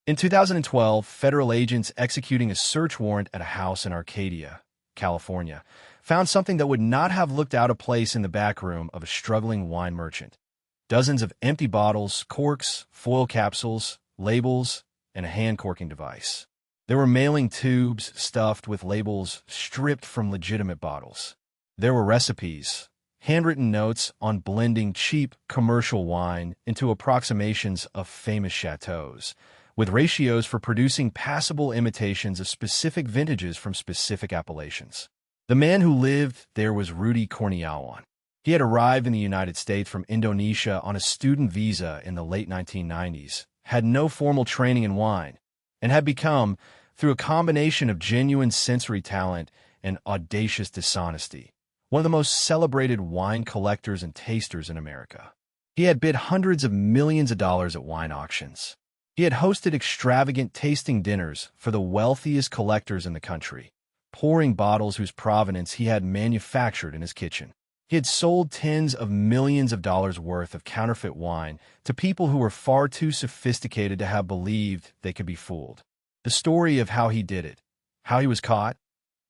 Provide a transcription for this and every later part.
In 2012, federal agents executing a search warrant at a house in Arcadia, California, found something that would not have looked out of place in the back room of a struggling wine merchant. Dozens of empty bottles, corks, foil capsules, labels, and a hand corking device. There were mailing tubes stuffed with labels stripped from legitimate bottles. There were recipes, handwritten notes on blending cheap commercial wine into approximations of famous chateaus, with ratios for producing passable imitations of specific vintages from specific appellations. The man who lived there was Rudy Kurniawan. He had arrived in the United States from Indonesia on a student visa in the late 1990s, had no formal training in wine, and had become, through a combination of genuine sensory talent and audacious dishonesty, one of the most celebrated wine collectors and tasters in America. He had bid hundreds of millions of dollars at wine auctions. He had hosted extravagant tasting dinners for the wealthiest collectors in the country, pouring bottles whose provenance he had manufactured in his kitchen. He had sold tens of millions of dollars worth of counterfeit wine to people who were far too sophisticated to have believed they could be fooled. The story of how he did it, how he was caught,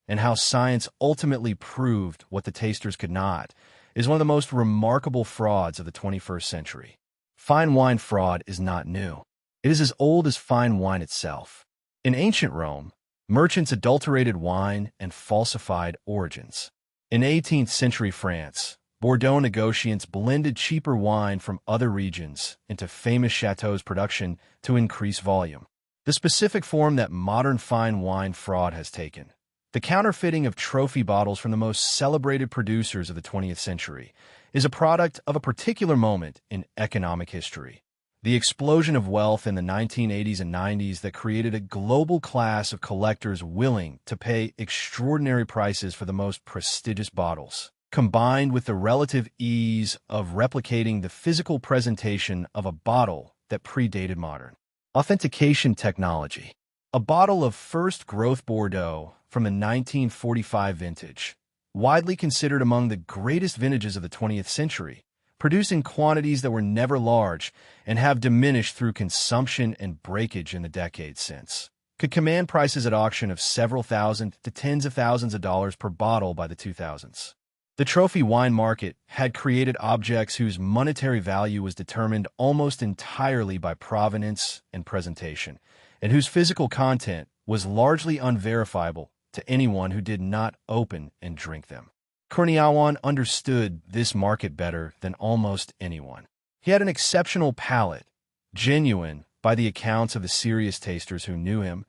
and how science ultimately proved what the tasters could not, is one of the most remarkable frauds of the 21st century. Fine wine fraud is not new. It is as old as fine wine itself. In ancient Rome, merchants adulterated wine and falsified origins. In 18th century France, Bordeaux negotiants blended cheaper wine from other regions into famous chateaux' production to increase volume. The specific form that modern fine wine fraud has taken, the counterfeiting of trophy bottles from the most celebrated producers of the 20th century, is a product of a particular moment in economic history. The explosion of wealth in the 1980s and 90s that created a global class of collectors willing to pay extraordinary prices for the most prestigious bottles, combined with the relative ease of replicating the physical presentation of a bottle that predated modern authentication technology. A bottle of first-growth Bordeaux from the 1945 vintage, widely considered among the greatest vintages of the 20th century, produced in quantities that were never large and have diminished through consumption and breakage in the decades since, could command prices at auction of several thousand to tens of thousands of dollars per bottle by the 2000s. The trophy wine market had created objects whose monetary value was determined almost entirely by provenance and presentation, and whose physical content was largely unverifiable to anyone who did not open and drink them. Kurniawan understood this market better than almost anyone. He had an exceptional palate, genuine by the accounts of the serious tasters who knew him,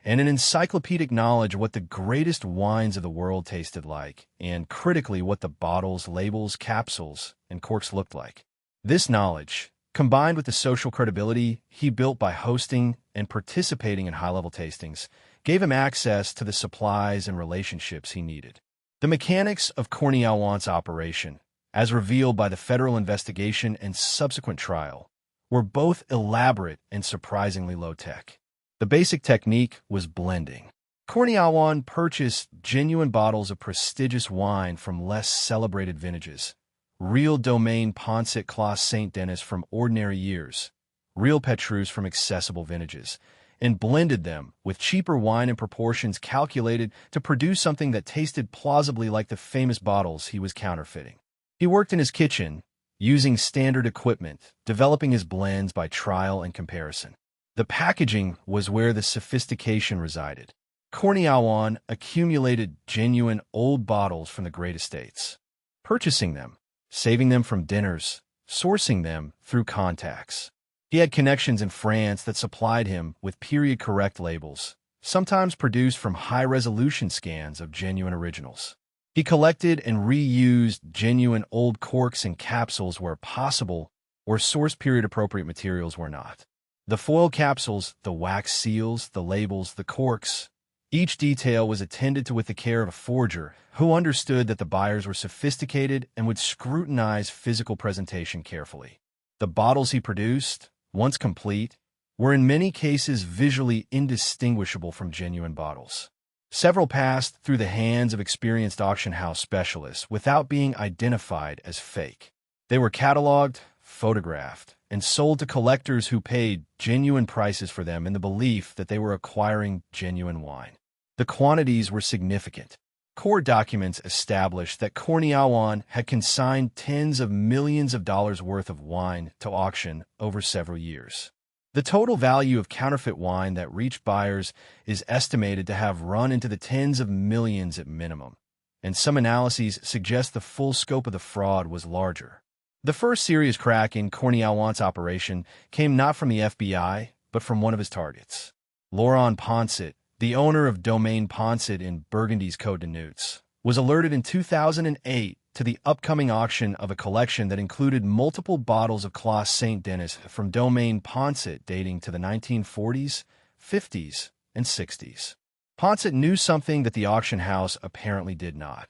and an encyclopedic knowledge of what the greatest wines of the world tasted like, and critically what the bottles, labels, capsules, and corks looked like. This knowledge, combined with the social credibility he built by hosting and participating in high-level tastings, gave him access to the supplies and relationships he needed. The mechanics of Kurniawan's operation, as revealed by the federal investigation and subsequent trial, were both elaborate and surprisingly low-tech. The basic technique was blending. Kurniawan purchased genuine bottles of prestigious wine from less celebrated vintages, real Domaine Poncet Claus Saint Denis from ordinary years, real Petrus from accessible vintages, and blended them with cheaper wine in proportions calculated to produce something that tasted plausibly like the famous bottles he was counterfeiting. He worked in his kitchen, using standard equipment, developing his blends by trial and comparison. The packaging was where the sophistication resided. Kurniawan accumulated genuine old bottles from the great estates, purchasing them, saving them from dinners, sourcing them through contacts. He had connections in France that supplied him with period-correct labels, sometimes produced from high-resolution scans of genuine originals. He collected and reused genuine old corks and capsules where possible, or sourced period-appropriate materials where not. The foil capsules, the wax seals, the labels, the corks, each detail was attended to with the care of a forger who understood that the buyers were sophisticated and would scrutinize physical presentation carefully. The bottles he produced, once complete, were in many cases visually indistinguishable from genuine bottles. Several passed through the hands of experienced auction house specialists without being identified as fake. They were cataloged, photographed, and sold to collectors who paid genuine prices for them in the belief that they were acquiring genuine wine. The quantities were significant. Court documents established that Cornyawan had consigned tens of millions of dollars worth of wine to auction over several years. The total value of counterfeit wine that reached buyers is estimated to have run into the tens of millions at minimum, and some analyses suggest the full scope of the fraud was larger. The first serious crack in Cornyawan's operation came not from the FBI, but from one of his targets. Laurent Poncet, the owner of Domaine Poncet in Burgundy's Côte de Nuits, was alerted in 2008 to the upcoming auction of a collection that included multiple bottles of Classe Saint-Denis from Domaine Poncet dating to the 1940s, 50s, and 60s. Poncet knew something that the auction house apparently did not.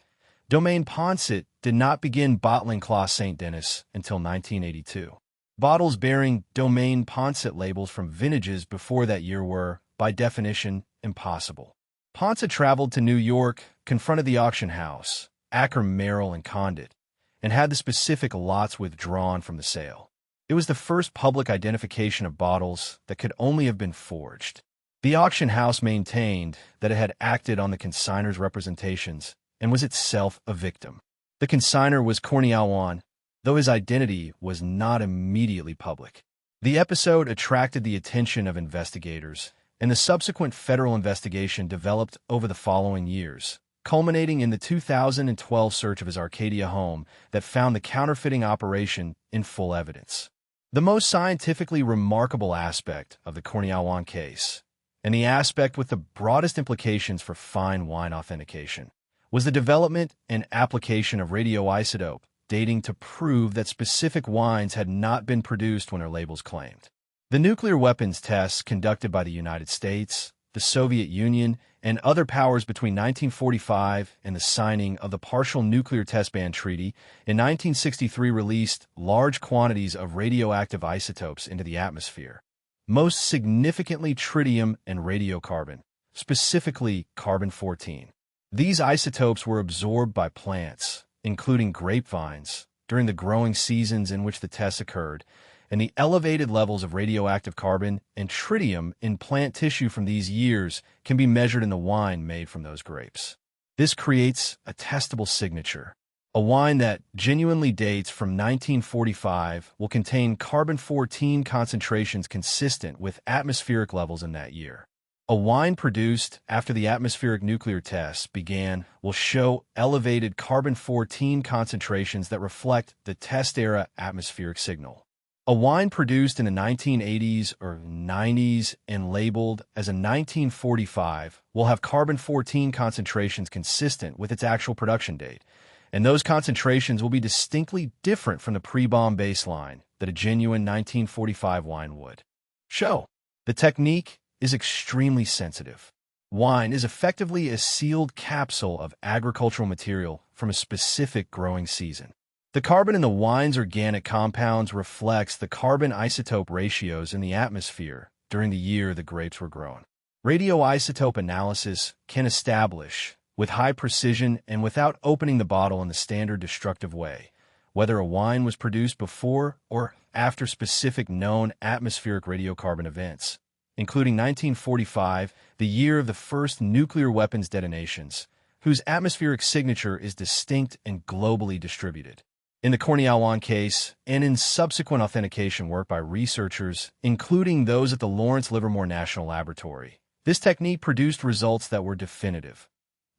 Domaine Poncet did not begin bottling Classe Saint-Denis until 1982. Bottles bearing Domaine Poncet labels from vintages before that year were, by definition, impossible. Poncet traveled to New York, confronted the auction house, Acker, Merrill, and Condit, and had the specific lots withdrawn from the sale. It was the first public identification of bottles that could only have been forged. The auction house maintained that it had acted on the consignor's representations and was itself a victim. The consignor was Cornyawan, though his identity was not immediately public. The episode attracted the attention of investigators, and the subsequent federal investigation developed over the following years, culminating in the 2012 search of his Arcadia home that found the counterfeiting operation in full evidence. The most scientifically remarkable aspect of the Cornyawan case, and the aspect with the broadest implications for fine wine authentication, was the development and application of radioisotope dating to prove that specific wines had not been produced when their labels claimed. The nuclear weapons tests conducted by the United States, the Soviet Union, and other powers between 1945 and the signing of the Partial Nuclear Test Ban Treaty in 1963 released large quantities of radioactive isotopes into the atmosphere, most significantly tritium and radiocarbon, specifically carbon-14. These isotopes were absorbed by plants, including grapevines, during the growing seasons in which the tests occurred, and the elevated levels of radioactive carbon and tritium in plant tissue from these years can be measured in the wine made from those grapes. This creates a testable signature. A wine that genuinely dates from 1945 will contain carbon-14 concentrations consistent with atmospheric levels in that year. A wine produced after the atmospheric nuclear tests began will show elevated carbon-14 concentrations that reflect the test-era atmospheric signal. A wine produced in the 1980s or 90s and labeled as a 1945 will have carbon-14 concentrations consistent with its actual production date, and those concentrations will be distinctly different from the pre-bomb baseline that a genuine 1945 wine would show. The technique is extremely sensitive. Wine is effectively a sealed capsule of agricultural material from a specific growing season. The carbon in the wine's organic compounds reflects the carbon isotope ratios in the atmosphere during the year the grapes were grown. Radioisotope analysis can establish, with high precision and without opening the bottle in the standard destructive way, whether a wine was produced before or after specific known atmospheric radiocarbon events, including 1945, the year of the first nuclear weapons detonations, whose atmospheric signature is distinct and globally distributed. In the Cornyawan case, and in subsequent authentication work by researchers, including those at the Lawrence Livermore National Laboratory, this technique produced results that were definitive.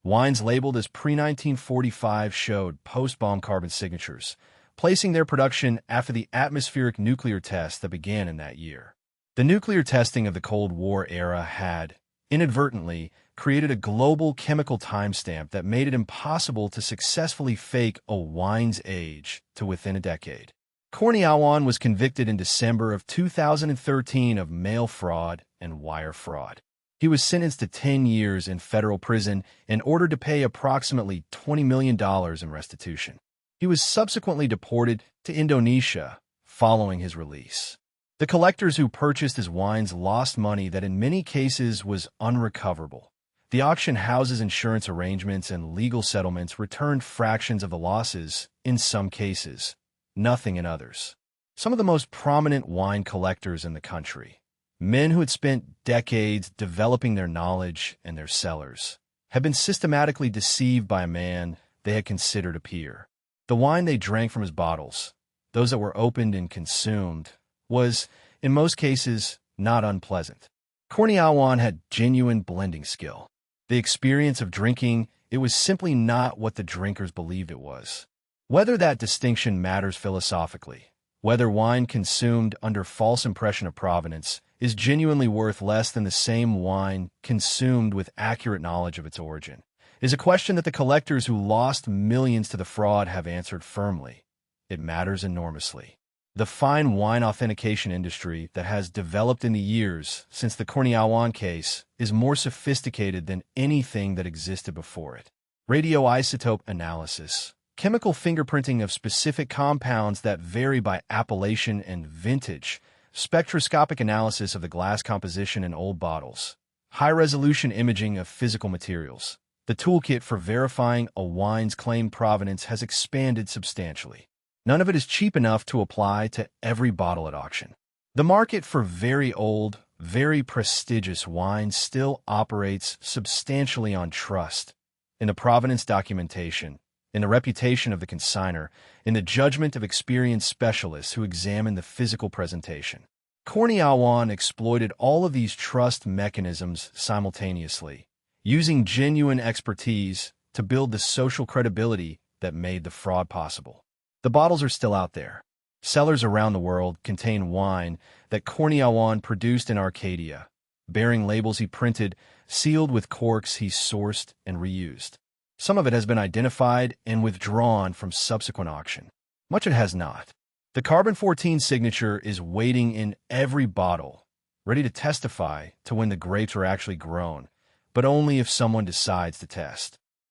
Wines labeled as pre-1945 showed post-bomb carbon signatures, placing their production after the atmospheric nuclear test that began in that year. The nuclear testing of the Cold War era had, inadvertently, created a global chemical timestamp that made it impossible to successfully fake a wine's age to within a decade. Cornyawan was convicted in December of 2013 of mail fraud and wire fraud. He was sentenced to 10 years in federal prison and ordered to pay approximately $20 million in restitution. He was subsequently deported to Indonesia following his release. The collectors who purchased his wines lost money that in many cases was unrecoverable. The auction house's insurance arrangements and legal settlements returned fractions of the losses in some cases, nothing in others. Some of the most prominent wine collectors in the country, men who had spent decades developing their knowledge and their cellars, have been systematically deceived by a man they had considered a peer. The wine they drank from his bottles, those that were opened and consumed, was, in most cases, not unpleasant. Corniawan had genuine blending skill. The experience of drinking, it was simply not what the drinkers believed it was. Whether that distinction matters philosophically, whether wine consumed under false impression of provenance is genuinely worth less than the same wine consumed with accurate knowledge of its origin, is a question that the collectors who lost millions to the fraud have answered firmly. It matters enormously. The fine wine authentication industry that has developed in the years since the Corniawan case is more sophisticated than anything that existed before it. Radioisotope analysis, chemical fingerprinting of specific compounds that vary by appellation and vintage, spectroscopic analysis of the glass composition in old bottles, high-resolution imaging of physical materials. The toolkit for verifying a wine's claimed provenance has expanded substantially. None of it is cheap enough to apply to every bottle at auction. The market for very old, very prestigious wine still operates substantially on trust in the provenance documentation, in the reputation of the consignor, in the judgment of experienced specialists who examine the physical presentation. Corniawan exploited all of these trust mechanisms simultaneously, using genuine expertise to build the social credibility that made the fraud possible. The bottles are still out there. Cellars around the world contain wine that Corniawan produced in Arcadia, bearing labels he printed, sealed with corks he sourced and reused. Some of it has been identified and withdrawn from subsequent auction. Much it has not. The carbon-14 signature is waiting in every bottle, ready to testify to when the grapes were actually grown, but only if someone decides to test.